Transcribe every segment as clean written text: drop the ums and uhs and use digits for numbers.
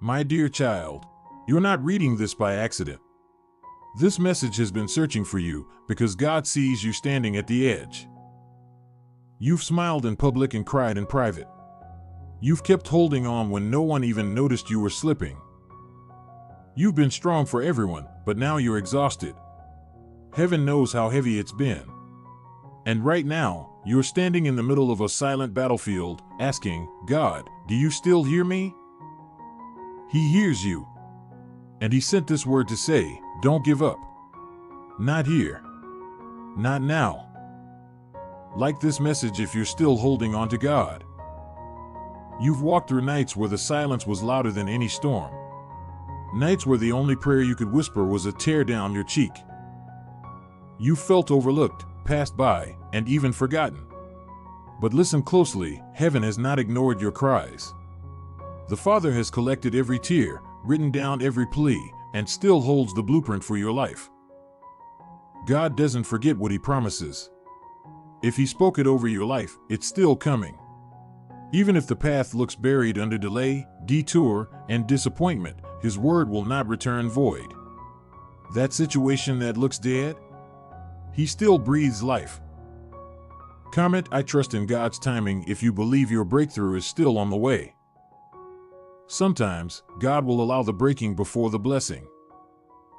My dear child, you're not reading this by accident. This message has been searching for you because God sees you standing at the edge. You've smiled in public and cried in private. You've kept holding on when no one even noticed you were slipping. You've been strong for everyone, but now you're exhausted. Heaven knows how heavy it's been. And right now, you're standing in the middle of a silent battlefield, asking, God, do you still hear me? He hears you. And he sent this word to say, don't give up. Not here. Not now. Like this message if you're still holding on to God. You've walked through nights where the silence was louder than any storm. Nights where the only prayer you could whisper was a tear down your cheek. You felt overlooked, passed by, and even forgotten. But listen closely, heaven has not ignored your cries. The Father has collected every tear, written down every plea, and still holds the blueprint for your life. God doesn't forget what He promises. If He spoke it over your life, it's still coming. Even if the path looks buried under delay, detour, and disappointment, His word will not return void. That situation that looks dead? He still breathes life. Comment, I trust in God's timing if you believe your breakthrough is still on the way. Sometimes, God will allow the breaking before the blessing.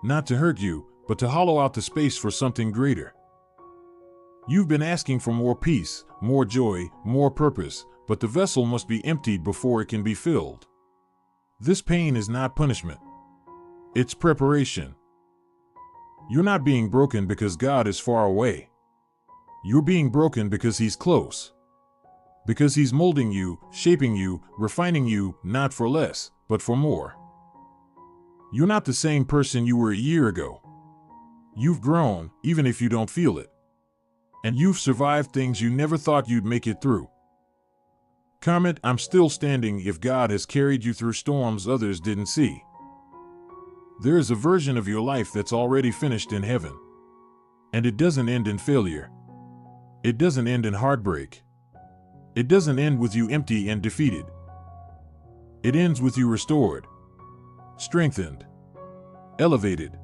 Not to hurt you, but to hollow out the space for something greater. You've been asking for more peace, more joy, more purpose, but the vessel must be emptied before it can be filled. This pain is not punishment. It's preparation. You're not being broken because God is far away. You're being broken because He's close. Because He's molding you, shaping you, refining you, not for less, but for more. You're not the same person you were a year ago. You've grown, even if you don't feel it. And you've survived things you never thought you'd make it through. Comment, I'm still standing if God has carried you through storms others didn't see. There is a version of your life that's already finished in heaven. And it doesn't end in failure. It doesn't end in heartbreak. It doesn't end with you empty and defeated. It ends with you restored, strengthened, elevated.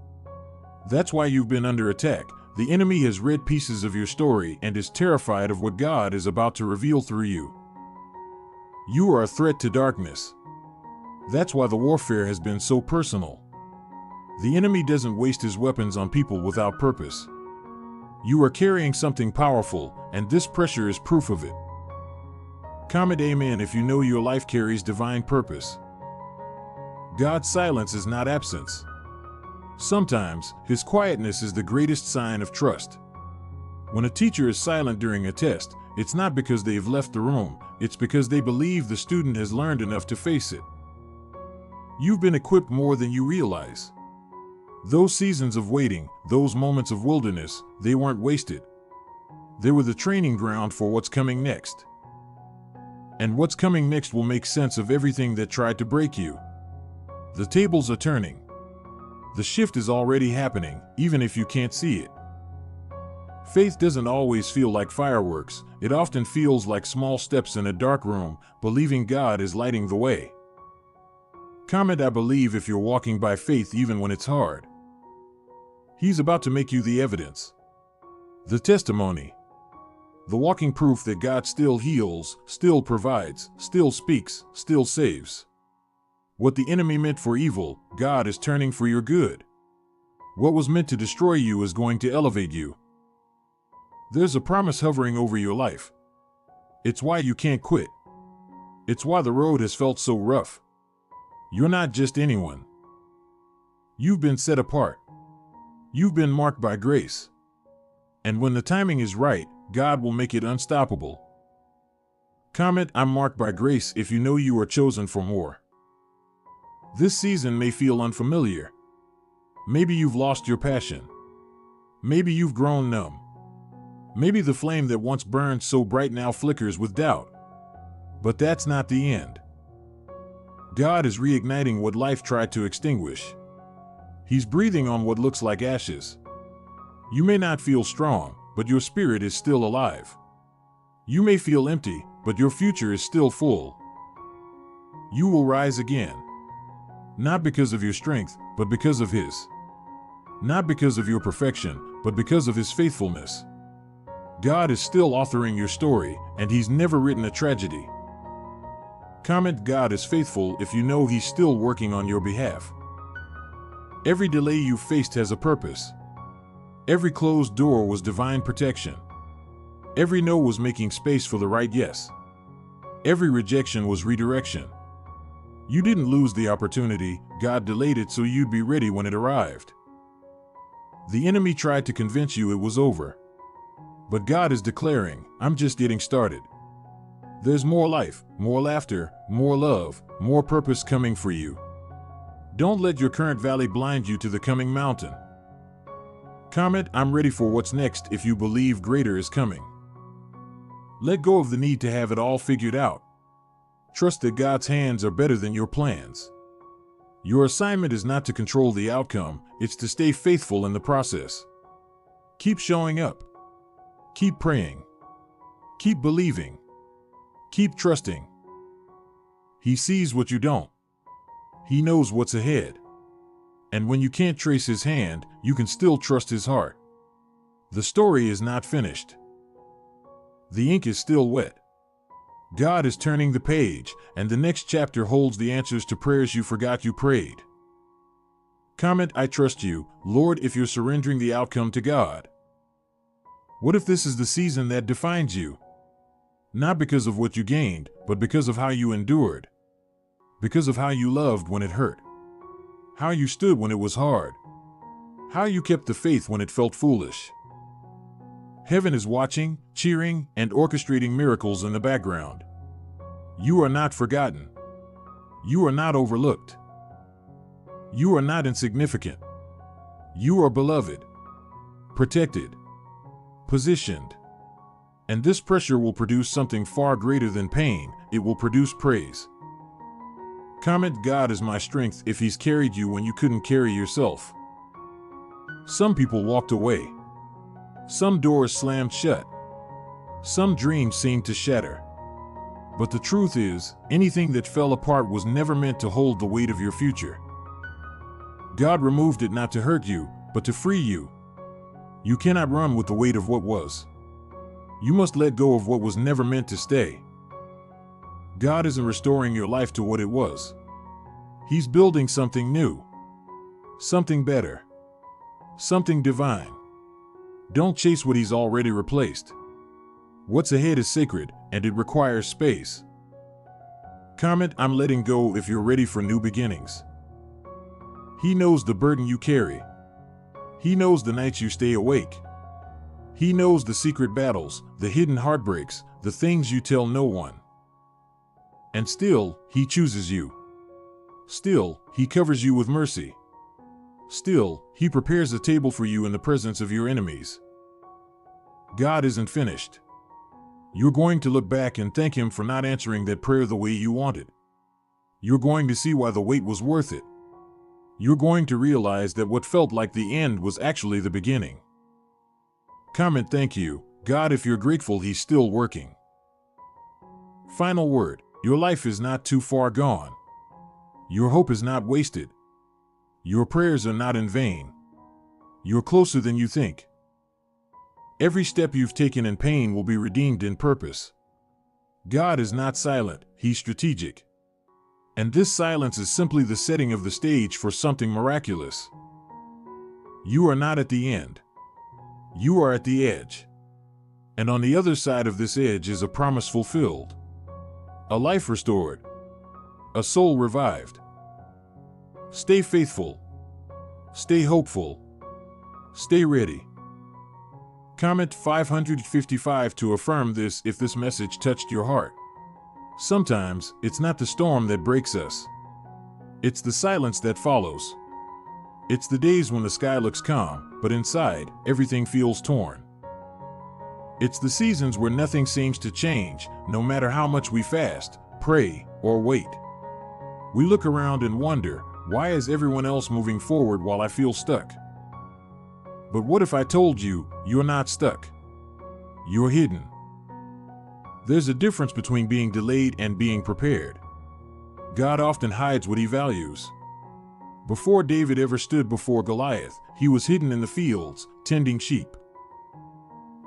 That's why you've been under attack. The enemy has read pieces of your story and is terrified of what God is about to reveal through you. You are a threat to darkness. That's why the warfare has been so personal. The enemy doesn't waste his weapons on people without purpose. You are carrying something powerful, and this pressure is proof of it. Comment amen if you know your life carries divine purpose. God's silence is not absence. Sometimes, His quietness is the greatest sign of trust. When a teacher is silent during a test, it's not because they've left the room, it's because they believe the student has learned enough to face it. You've been equipped more than you realize. Those seasons of waiting, those moments of wilderness, they weren't wasted. They were the training ground for what's coming next. And what's coming next will make sense of everything that tried to break you. The tables are turning. The shift is already happening, even if you can't see it. Faith doesn't always feel like fireworks. It often feels like small steps in a dark room, believing God is lighting the way. Comment, I believe if you're walking by faith even when it's hard. He's about to make you the evidence. The testimony. The walking proof that God still heals, still provides, still speaks, still saves. What the enemy meant for evil, God is turning for your good. What was meant to destroy you is going to elevate you. There's a promise hovering over your life. It's why you can't quit. It's why the road has felt so rough. You're not just anyone. You've been set apart. You've been marked by grace. And when the timing is right, God will make it unstoppable. Comment, I'm marked by grace if you know you are chosen for more. This season may feel unfamiliar. Maybe you've lost your passion. Maybe you've grown numb. Maybe the flame that once burned so bright now flickers with doubt. But that's not the end. God is reigniting what life tried to extinguish. He's breathing on what looks like ashes. You may not feel strong, but your spirit is still alive. You may feel empty, but your future is still full. You will rise again. Not because of your strength, but because of His. Not because of your perfection, but because of His faithfulness. God is still authoring your story, and He's never written a tragedy. Comment, God is faithful if you know He's still working on your behalf. Every delay you faced has a purpose. Every closed door was divine protection. Every no was making space for the right yes. Every rejection was redirection. You didn't lose the opportunity, God delayed it so you'd be ready when it arrived. The enemy tried to convince you it was over. But God is declaring, I'm just getting started. There's more life, more laughter, more love, more purpose coming for you. Don't let your current valley blind you to the coming mountain. Comment, I'm ready for what's next if you believe greater is coming. Let go of the need to have it all figured out. Trust that God's hands are better than your plans. Your assignment is not to control the outcome, it's to stay faithful in the process. Keep showing up. Keep praying. Keep believing. Keep trusting. He sees what you don't. He knows what's ahead. And when you can't trace His hand, you can still trust His heart. The story is not finished. The ink is still wet. God is turning the page, and the next chapter holds the answers to prayers you forgot you prayed. Comment, I trust you, Lord, if you're surrendering the outcome to God. What if this is the season that defines you? Not because of what you gained, but because of how you endured. Because of how you loved when it hurt. How you stood when it was hard. How you kept the faith when it felt foolish. Heaven is watching, cheering, and orchestrating miracles in the background. You are not forgotten. You are not overlooked. You are not insignificant. You are beloved, protected, positioned. And this pressure will produce something far greater than pain. It will produce praise. Comment, God is my strength if He's carried you when you couldn't carry yourself. Some people walked away. Some doors slammed shut. Some dreams seemed to shatter. But the truth is, anything that fell apart was never meant to hold the weight of your future. God removed it not to hurt you, but to free you. You cannot run with the weight of what was. You must let go of what was never meant to stay. God isn't restoring your life to what it was. He's building something new. Something better. Something divine. Don't chase what He's already replaced. What's ahead is sacred, and it requires space. Comment, I'm letting go if you're ready for new beginnings. He knows the burden you carry. He knows the nights you stay awake. He knows the secret battles, the hidden heartbreaks, the things you tell no one. And still, He chooses you. Still, He covers you with mercy. Still, He prepares a table for you in the presence of your enemies. God isn't finished. You're going to look back and thank Him for not answering that prayer the way you wanted. You're going to see why the wait was worth it. You're going to realize that what felt like the end was actually the beginning. Comment, thank you, God, if you're grateful He's still working. Final word, your life is not too far gone. Your hope is not wasted. Your prayers are not in vain. You're closer than you think. Every step you've taken in pain will be redeemed in purpose. God is not silent, He's strategic. And this silence is simply the setting of the stage for something miraculous. You are not at the end. You are at the edge. And on the other side of this edge is a promise fulfilled. A life restored. A soul revived. Stay faithful. Stay hopeful. Stay ready. Comment 555 to affirm this if this message touched your heart. Sometimes, it's not the storm that breaks us. It's the silence that follows. It's the days when the sky looks calm, but inside, everything feels torn. It's the seasons where nothing seems to change, no matter how much we fast, pray, or wait. We look around and wonder, why is everyone else moving forward while I feel stuck? But what if I told you, you're not stuck? You're hidden. There's a difference between being delayed and being prepared. God often hides what He values. Before David ever stood before Goliath, he was hidden in the fields, tending sheep.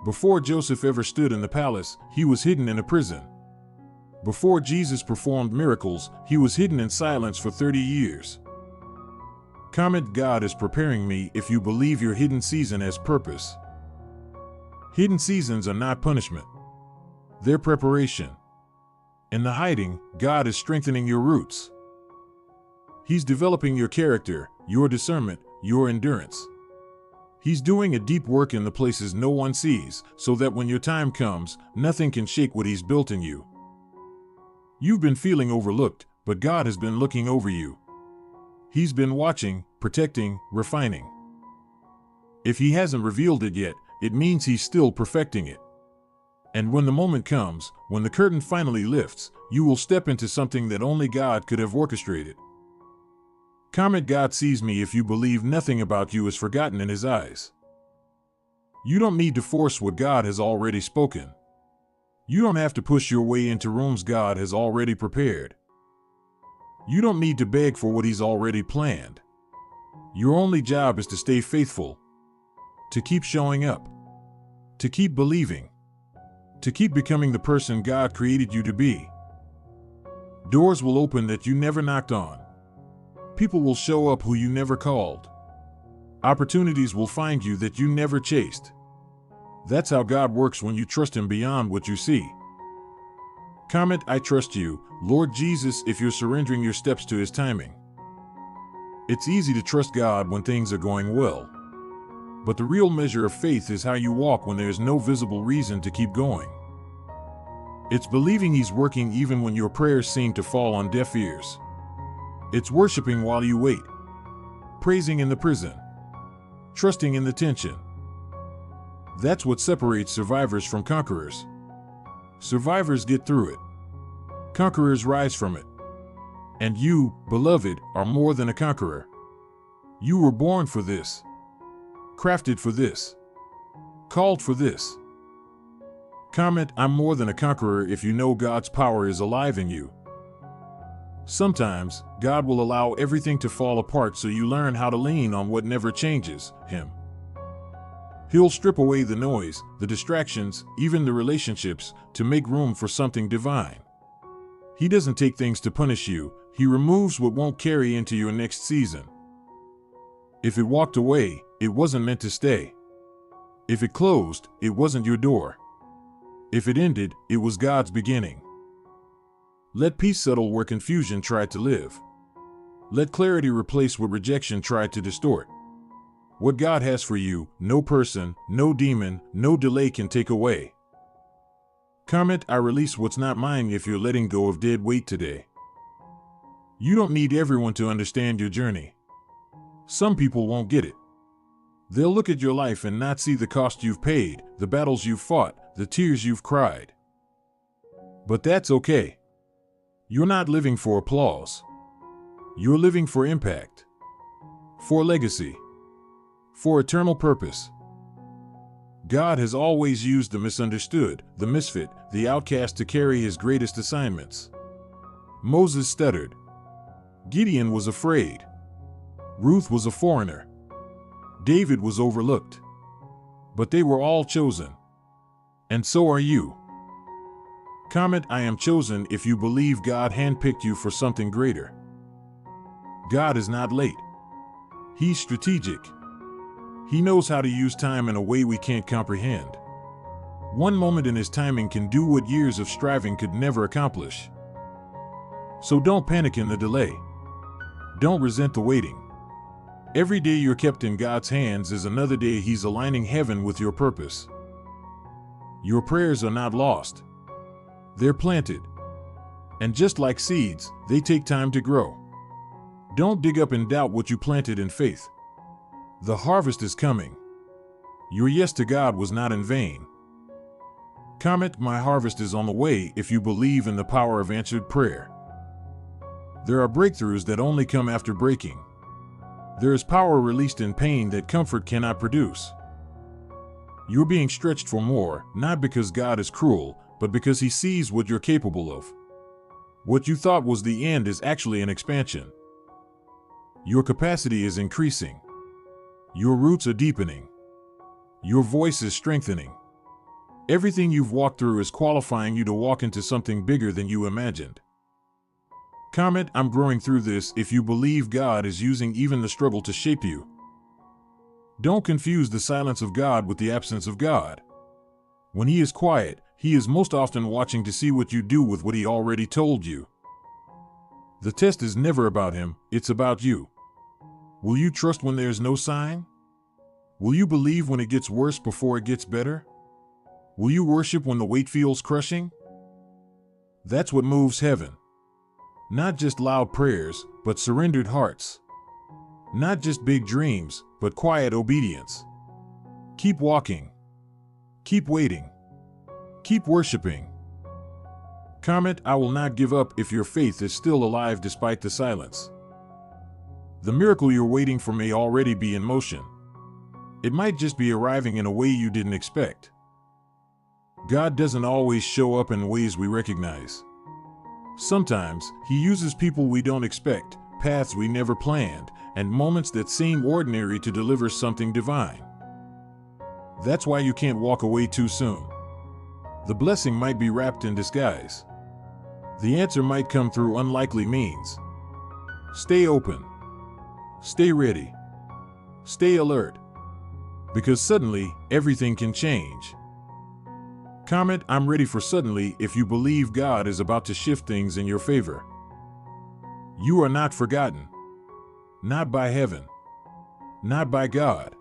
Before Joseph ever stood in the palace, he was hidden in a prison. Before Jesus performed miracles, he was hidden in silence for 30 years. Comment: God is preparing me if you believe your hidden season has purpose. Hidden seasons are not punishment. They're preparation. In the hiding, God is strengthening your roots. He's developing your character, your discernment, your endurance. He's doing a deep work in the places no one sees, so that when your time comes, nothing can shake what He's built in you. You've been feeling overlooked, but God has been looking over you. He's been watching, protecting, refining. If He hasn't revealed it yet, it means He's still perfecting it. And when the moment comes, when the curtain finally lifts, you will step into something that only God could have orchestrated. Comment: God sees me if you believe nothing about you is forgotten in His eyes. You don't need to force what God has already spoken. You don't have to push your way into rooms God has already prepared. You don't need to beg for what He's already planned. Your only job is to stay faithful, to keep showing up, to keep believing, to keep becoming the person God created you to be. Doors will open that you never knocked on. People will show up who you never called. Opportunities will find you that you never chased. That's how God works when you trust Him beyond what you see. Comment: I trust you, Lord Jesus, if you're surrendering your steps to His timing. It's easy to trust God when things are going well. But the real measure of faith is how you walk when there's no visible reason to keep going. It's believing He's working even when your prayers seem to fall on deaf ears. It's worshiping while you wait, praising in the prison, trusting in the tension. That's what separates survivors from conquerors. Survivors get through it. Conquerors rise from it. And you, beloved, are more than a conqueror. You were born for this, crafted for this, called for this. Comment: I'm more than a conqueror if you know God's power is alive in you. Sometimes, God will allow everything to fall apart so you learn how to lean on what never changes, Him. He'll strip away the noise, the distractions, even the relationships, to make room for something divine. He doesn't take things to punish you. He removes what won't carry into your next season. If it walked away, it wasn't meant to stay. If it closed, it wasn't your door. If it ended, it was God's beginning. Let peace settle where confusion tried to live. Let clarity replace what rejection tried to distort. What God has for you, no person, no demon, no delay can take away. Comment: I release what's not mine if you're letting go of dead weight today. You don't need everyone to understand your journey. Some people won't get it. They'll look at your life and not see the cost you've paid, the battles you've fought, the tears you've cried. But that's okay. You're not living for applause. You're living for impact, for legacy, for eternal purpose. God has always used the misunderstood, the misfit, the outcast to carry His greatest assignments. Moses stuttered. Gideon was afraid. Ruth was a foreigner. David was overlooked. But they were all chosen. And so are you. Comment: I am chosen if you believe God handpicked you for something greater. God is not late. He's strategic. He knows how to use time in a way we can't comprehend. One moment in His timing can do what years of striving could never accomplish. So don't panic in the delay. Don't resent the waiting. Every day you're kept in God's hands is another day He's aligning heaven with your purpose. Your prayers are not lost. They're planted. And just like seeds, they take time to grow. Don't dig up and doubt what you planted in faith. The harvest is coming. Your yes to God was not in vain. Comment: my harvest is on the way if you believe in the power of answered prayer. There are breakthroughs that only come after breaking. There is power released in pain that comfort cannot produce. You're being stretched for more, not because God is cruel, but because He sees what you're capable of. What you thought was the end is actually an expansion. Your capacity is increasing. Your roots are deepening. Your voice is strengthening. Everything you've walked through is qualifying you to walk into something bigger than you imagined. Comment, I'm growing through this, if you believe God is using even the struggle to shape you. Don't confuse the silence of God with the absence of God. When He is quiet, He is most often watching to see what you do with what He already told you. The test is never about Him, it's about you. Will you trust when there's no sign? Will you believe when it gets worse before it gets better? Will you worship when the weight feels crushing? That's what moves heaven. Not just loud prayers, but surrendered hearts. Not just big dreams, but quiet obedience. Keep walking. Keep waiting. Keep worshiping. Comment, I will not give up if your faith is still alive despite the silence. The miracle you're waiting for may already be in motion. It might just be arriving in a way you didn't expect. God doesn't always show up in ways we recognize. Sometimes, He uses people we don't expect, paths we never planned, and moments that seem ordinary to deliver something divine. That's why you can't walk away too soon. The blessing might be wrapped in disguise. The answer might come through unlikely means. Stay open. Stay ready. Stay alert. Because suddenly, everything can change. Comment, I'm ready for suddenly if you believe God is about to shift things in your favor. You are not forgotten. Not by heaven. Not by God.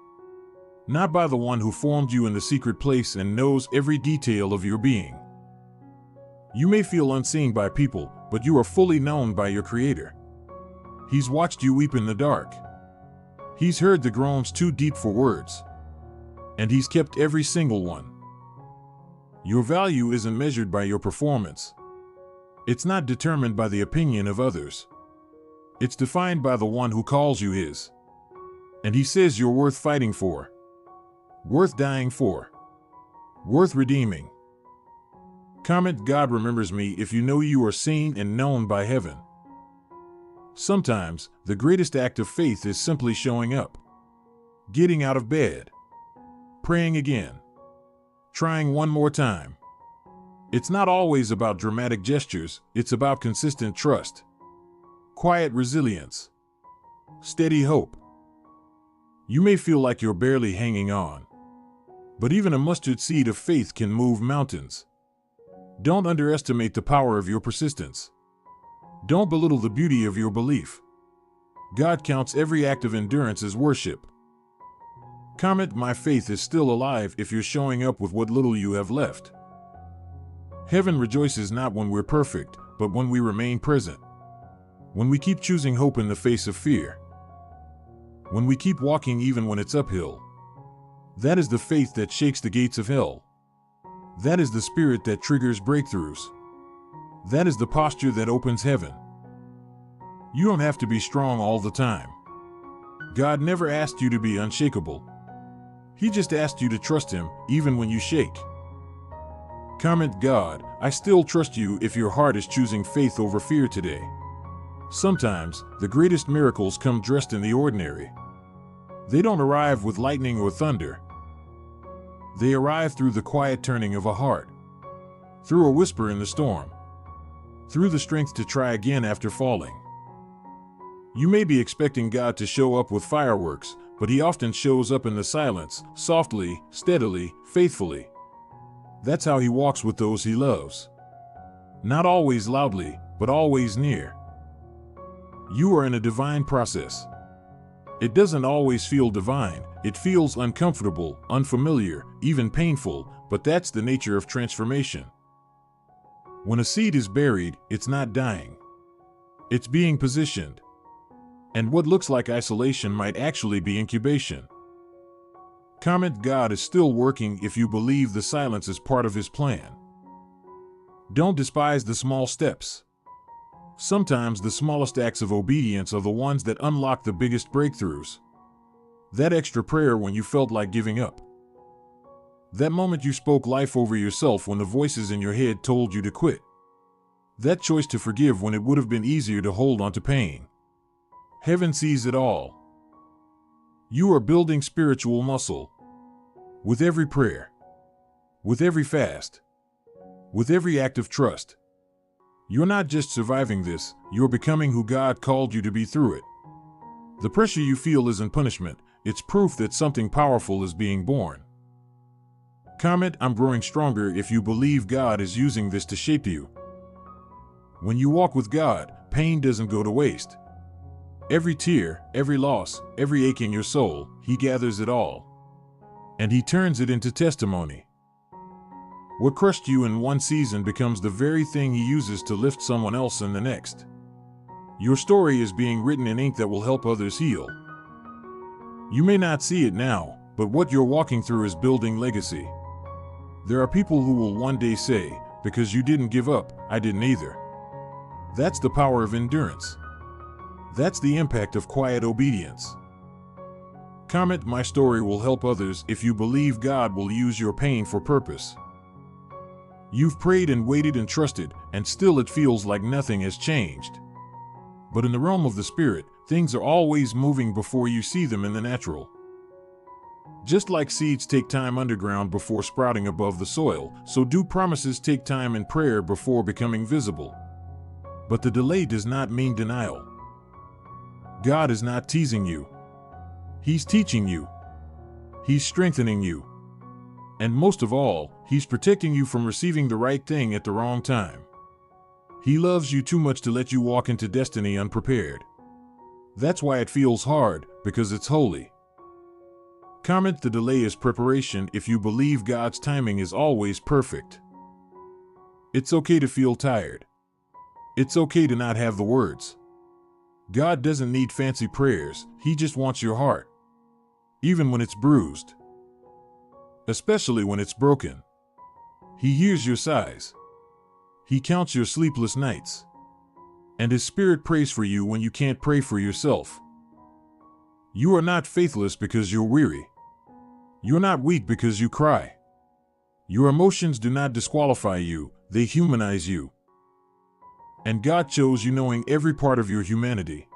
Not by the one who formed you in the secret place and knows every detail of your being. You may feel unseen by people, but you are fully known by your Creator. He's watched you weep in the dark. He's heard the groans too deep for words. And He's kept every single one. Your value isn't measured by your performance. It's not determined by the opinion of others. It's defined by the one who calls you His. And He says you're worth fighting for. Worth dying for. Worth redeeming. Comment, God remembers me if you know you are seen and known by heaven. Sometimes, the greatest act of faith is simply showing up. Getting out of bed. Praying again. Trying one more time. It's not always about dramatic gestures, it's about consistent trust. Quiet resilience. Steady hope. You may feel like you're barely hanging on. But even a mustard seed of faith can move mountains. Don't underestimate the power of your persistence. Don't belittle the beauty of your belief. God counts every act of endurance as worship. Comment, my faith is still alive if you're showing up with what little you have left. Heaven rejoices not when we're perfect, but when we remain present. When we keep choosing hope in the face of fear. When we keep walking even when it's uphill. That is the faith that shakes the gates of hell. That is the spirit that triggers breakthroughs. That is the posture that opens heaven. You don't have to be strong all the time. God never asked you to be unshakable. He just asked you to trust Him, even when you shake. Comment, God, I still trust you if your heart is choosing faith over fear today. Sometimes, the greatest miracles come dressed in the ordinary. They don't arrive with lightning or thunder. They arrive through the quiet turning of a heart. Through a whisper in the storm. Through the strength to try again after falling. You may be expecting God to show up with fireworks, but He often shows up in the silence, softly, steadily, faithfully. That's how He walks with those He loves. Not always loudly, but always near. You are in a divine process. It doesn't always feel divine, it feels uncomfortable, unfamiliar, even painful, but that's the nature of transformation. When a seed is buried, it's not dying. It's being positioned. And what looks like isolation might actually be incubation. Comment, God is still working if you believe the silence is part of His plan. Don't despise the small steps. Sometimes the smallest acts of obedience are the ones that unlock the biggest breakthroughs. That extra prayer when you felt like giving up. That moment you spoke life over yourself when the voices in your head told you to quit. That choice to forgive when it would have been easier to hold on to pain. Heaven sees it all. You are building spiritual muscle. With every prayer, with every fast, with every act of trust. You're not just surviving this, you're becoming who God called you to be through it. The pressure you feel isn't punishment, it's proof that something powerful is being born. Comment, I'm growing stronger if you believe God is using this to shape you. When you walk with God, pain doesn't go to waste. Every tear, every loss, every ache in your soul, He gathers it all. And He turns it into testimony. What crushed you in one season becomes the very thing He uses to lift someone else in the next. Your story is being written in ink that will help others heal. You may not see it now, but what you're walking through is building legacy. There are people who will one day say, because you didn't give up, I didn't either. That's the power of endurance. That's the impact of quiet obedience. Comment, my story will help others if you believe God will use your pain for purpose. You've prayed and waited and trusted, and still it feels like nothing has changed. But in the realm of the Spirit, things are always moving before you see them in the natural. Just like seeds take time underground before sprouting above the soil, so do promises take time in prayer before becoming visible. But the delay does not mean denial. God is not teasing you. He's teaching you. He's strengthening you. And most of all, He's protecting you from receiving the right thing at the wrong time. He loves you too much to let you walk into destiny unprepared. That's why it feels hard, because it's holy. Comment, the delay is preparation if you believe God's timing is always perfect. It's okay to feel tired. It's okay to not have the words. God doesn't need fancy prayers, He just wants your heart. Even when it's bruised. Especially when it's broken. He hears your sighs. He counts your sleepless nights. And His Spirit prays for you when you can't pray for yourself. You are not faithless because you're weary. You're not weak because you cry. Your emotions do not disqualify you, they humanize you. And God chose you knowing every part of your humanity.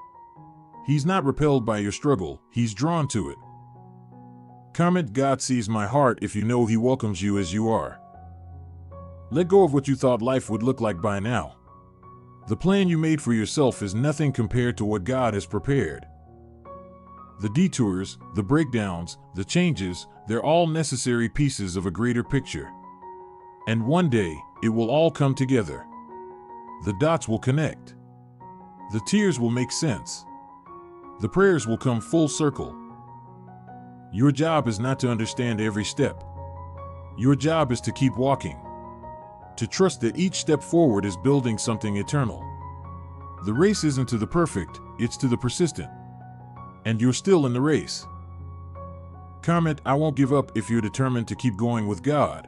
He's not repelled by your struggle, He's drawn to it. Comment, God sees my heart if you know He welcomes you as you are. Let go of what you thought life would look like by now. The plan you made for yourself is nothing compared to what God has prepared. The detours, the breakdowns, the changes, they're all necessary pieces of a greater picture. And one day, it will all come together. The dots will connect. The tears will make sense. The prayers will come full circle. Your job is not to understand every step. Your job is to keep walking. To trust that each step forward is building something eternal. The race isn't to the perfect, it's to the persistent. And you're still in the race. Comment, I won't give up if you're determined to keep going with God.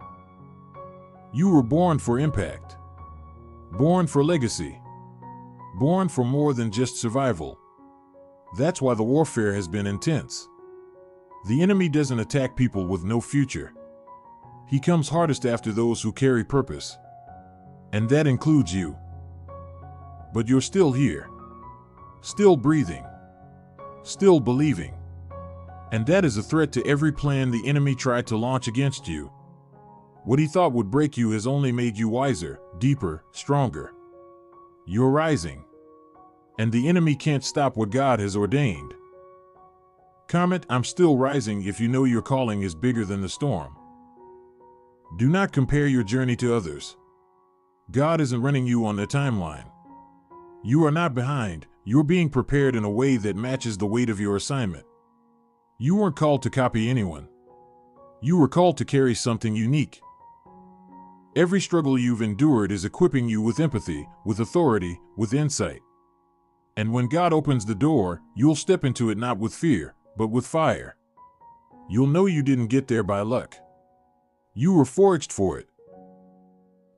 You were born for impact. Born for legacy. Born for more than just survival. That's why the warfare has been intense. The enemy doesn't attack people with no future. He comes hardest after those who carry purpose. And that includes you. But you're still here. Still breathing. Still believing. And that is a threat to every plan the enemy tried to launch against you. What he thought would break you has only made you wiser, deeper, stronger. You're rising. And the enemy can't stop what God has ordained. Comment, I'm still rising if you know your calling is bigger than the storm. Do not compare your journey to others. God isn't running you on their timeline. You are not behind, you're being prepared in a way that matches the weight of your assignment. You weren't called to copy anyone. You were called to carry something unique. Every struggle you've endured is equipping you with empathy, with authority, with insight. And when God opens the door, you'll step into it not with fear, but with fire. You'll know you didn't get there by luck. You were forged for it.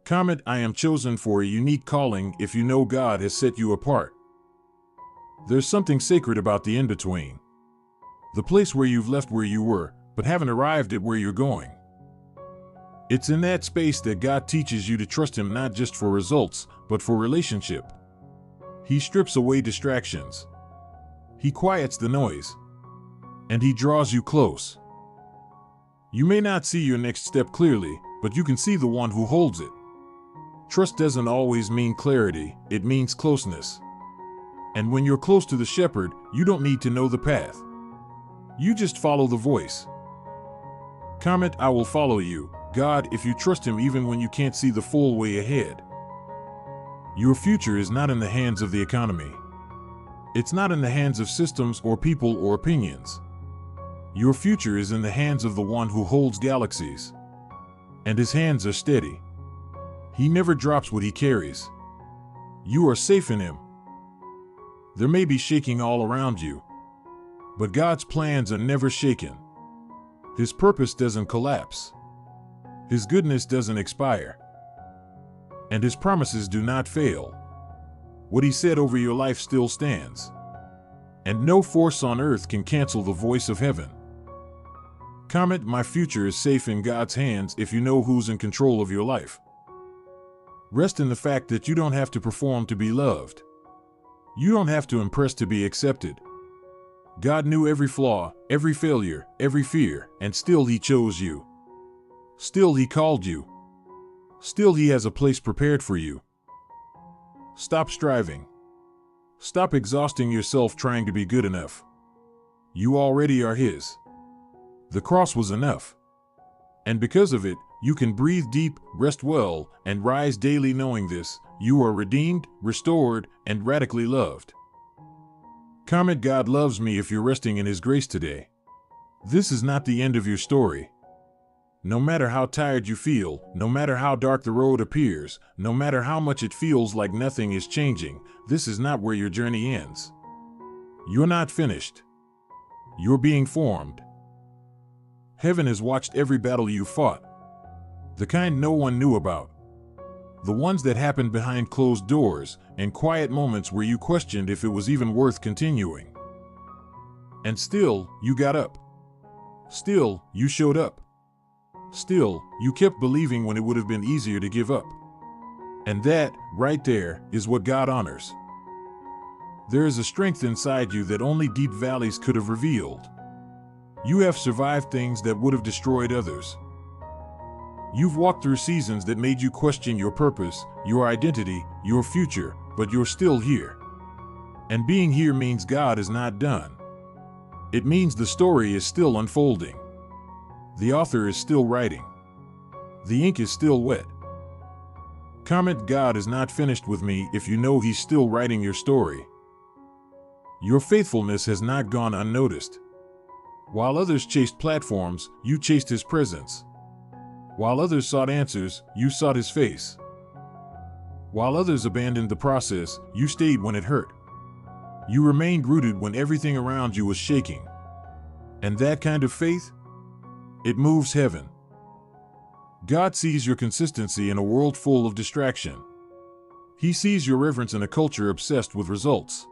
Comment, I am chosen for a unique calling if you know God has set you apart. There's something sacred about the in-between. The place where you've left where you were, but haven't arrived at where you're going. It's in that space that God teaches you to trust Him not just for results, but for relationship. He strips away distractions. He quiets the noise, and he draws you close. You may not see your next step clearly, but you can see the one who holds it. Trust doesn't always mean clarity, it means closeness. And when you're close to the shepherd, you don't need to know the path. You just follow the voice. Comment, I will follow you, God, if you trust him even when you can't see the full way ahead. Your future is not in the hands of the economy. It's not in the hands of systems or people or opinions. Your future is in the hands of the one who holds galaxies. And his hands are steady. He never drops what he carries. You are safe in him. There may be shaking all around you, but God's plans are never shaken. His purpose doesn't collapse. His goodness doesn't expire. And his promises do not fail. What he said over your life still stands. And no force on earth can cancel the voice of heaven. Comment, my future is safe in God's hands if you know who's in control of your life. Rest in the fact that you don't have to perform to be loved. You don't have to impress to be accepted. God knew every flaw, every failure, every fear, and still he chose you. Still he called you. Still he has a place prepared for you. Stop striving. Stop exhausting yourself trying to be good enough. You already are his. The cross was enough. And because of it, you can breathe deep, rest well, and rise daily knowing this: you are redeemed, restored, and radically loved. Comment, God loves me if you're resting in his grace today. This is not the end of your story. No matter how tired you feel, no matter how dark the road appears, no matter how much it feels like nothing is changing, this is not where your journey ends. You're not finished. You're being formed. Heaven has watched every battle you fought. The kind no one knew about. The ones that happened behind closed doors, and quiet moments where you questioned if it was even worth continuing. And still, you got up. Still, you showed up. Still, you kept believing when it would have been easier to give up. And that, right there, is what God honors. There is a strength inside you that only deep valleys could have revealed. You have survived things that would have destroyed others. You've walked through seasons that made you question your purpose, your identity, your future, but you're still here. And being here means God is not done. It means the story is still unfolding. The author is still writing. The ink is still wet. Comment, God is not finished with me if you know he's still writing your story. Your faithfulness has not gone unnoticed. While others chased platforms, you chased his presence. While others sought answers, you sought his face. While others abandoned the process, you stayed when it hurt. You remained rooted when everything around you was shaking. And that kind of faith? It moves heaven. God sees your consistency in a world full of distraction. He sees your reverence in a culture obsessed with results.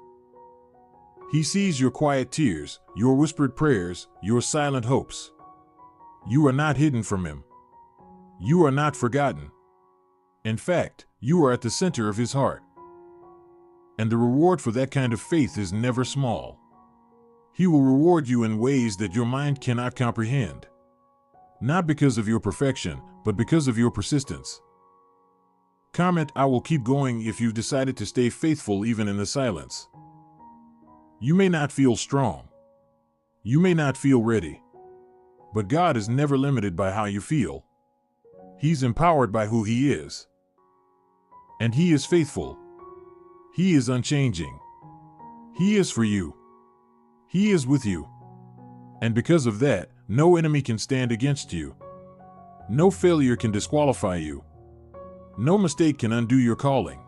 He sees your quiet tears, your whispered prayers, your silent hopes. You are not hidden from him. You are not forgotten. In fact, you are at the center of his heart. And the reward for that kind of faith is never small. He will reward you in ways that your mind cannot comprehend. Not because of your perfection, but because of your persistence. Comment, I will keep going if you've decided to stay faithful even in the silence. You may not feel strong. You may not feel ready. But God is never limited by how you feel. He's empowered by who he is. And he is faithful. He is unchanging. He is for you. He is with you. And because of that, no enemy can stand against you. No failure can disqualify you. No mistake can undo your calling.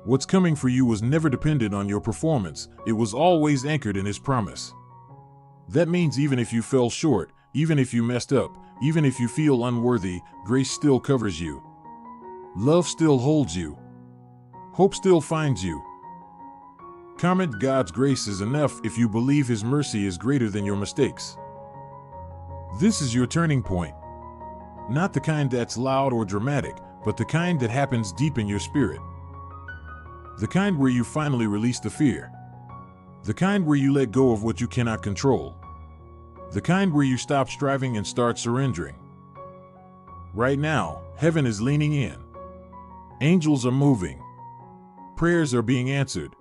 What's coming for you was never dependent on your performance, it was always anchored in his promise. That means even if you fell short, even if you messed up, even if you feel unworthy, grace still covers you. Love still holds you. Hope still finds you. Comment, God's grace is enough if you believe his mercy is greater than your mistakes. This is your turning point. Not the kind that's loud or dramatic, but the kind that happens deep in your spirit. The kind where you finally release the fear. The kind where you let go of what you cannot control. The kind where you stop striving and start surrendering. Right now, heaven is leaning in. Angels are moving. Prayers are being answered.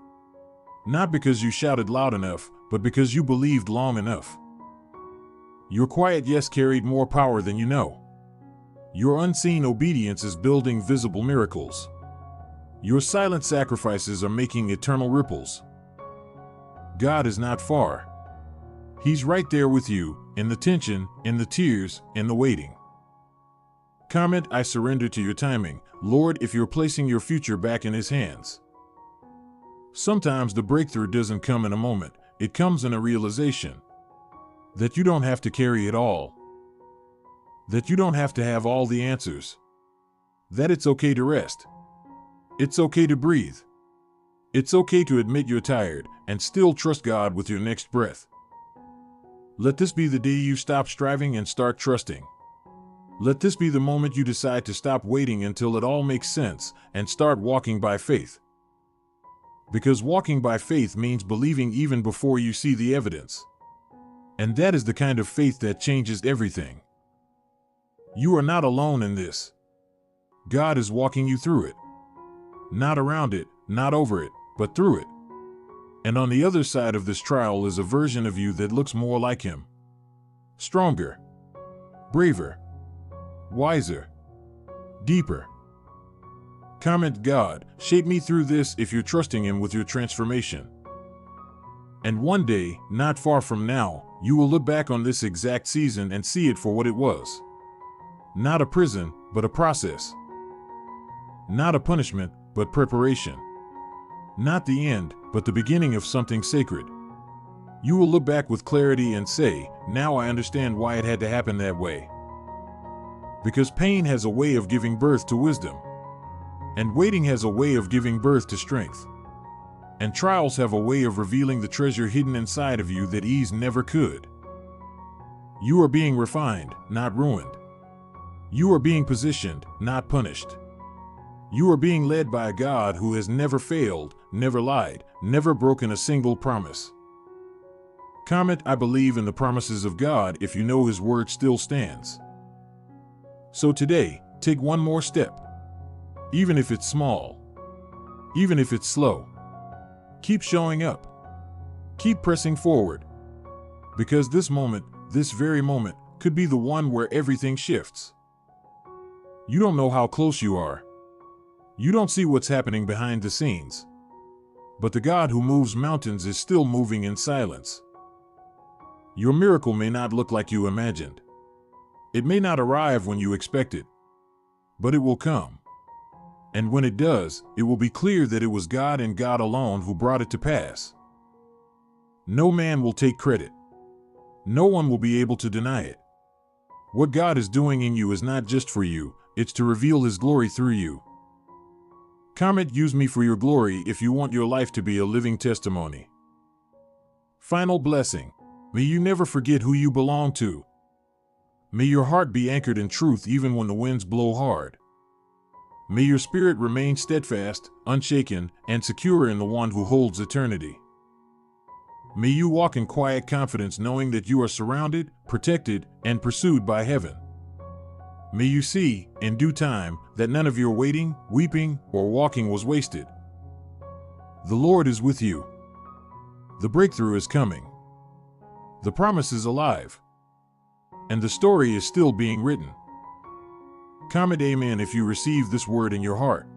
Not because you shouted loud enough, but because you believed long enough. Your quiet yes carried more power than you know. Your unseen obedience is building visible miracles. Your silent sacrifices are making eternal ripples. God is not far. He's right there with you, in the tension, in the tears, in the waiting. Comment, I surrender to your timing, Lord, if you're placing your future back in His hands. Sometimes the breakthrough doesn't come in a moment, it comes in a realization that you don't have to carry it all, that you don't have to have all the answers, that it's okay to rest, it's okay to breathe, it's okay to admit you're tired and still trust God with your next breath. Let this be the day you stop striving and start trusting. Let this be the moment you decide to stop waiting until it all makes sense and start walking by faith. Because walking by faith means believing even before you see the evidence. And that is the kind of faith that changes everything. You are not alone in this. God is walking you through it. Not around it, not over it, but through it. And on the other side of this trial is a version of you that looks more like Him. Stronger, braver, wiser, deeper. Comment, God, shape me through this if you're trusting Him with your transformation. And one day, not far from now, you will look back on this exact season and see it for what it was. Not a prison, but a process. Not a punishment, but preparation. Not the end, but the beginning of something sacred. You will look back with clarity and say, now I understand why it had to happen that way. Because pain has a way of giving birth to wisdom. And waiting has a way of giving birth to strength. And trials have a way of revealing the treasure hidden inside of you that ease never could. You are being refined, not ruined. You are being positioned, not punished. You are being led by a God who has never failed, never lied, never broken a single promise. Comment, I believe in the promises of God if you know His word still stands. So today, take one more step. Even if it's small. Even if it's slow. Keep showing up. Keep pressing forward. Because this moment, this very moment, could be the one where everything shifts. You don't know how close you are. You don't see what's happening behind the scenes. But the God who moves mountains is still moving in silence. Your miracle may not look like you imagined. It may not arrive when you expect it. But it will come. And when it does, it will be clear that it was God and God alone who brought it to pass. No man will take credit. No one will be able to deny it. What God is doing in you is not just for you, it's to reveal His glory through you. Comment, use me for your glory if you want your life to be a living testimony. Final blessing. May you never forget who you belong to. May your heart be anchored in truth even when the winds blow hard. May your spirit remain steadfast, unshaken, and secure in the one who holds eternity. May you walk in quiet confidence knowing that you are surrounded, protected, and pursued by heaven. May you see, in due time, that none of your waiting, weeping, or walking was wasted. The Lord is with you. The breakthrough is coming. The promise is alive. And the story is still being written. Comment amen if you receive this word in your heart.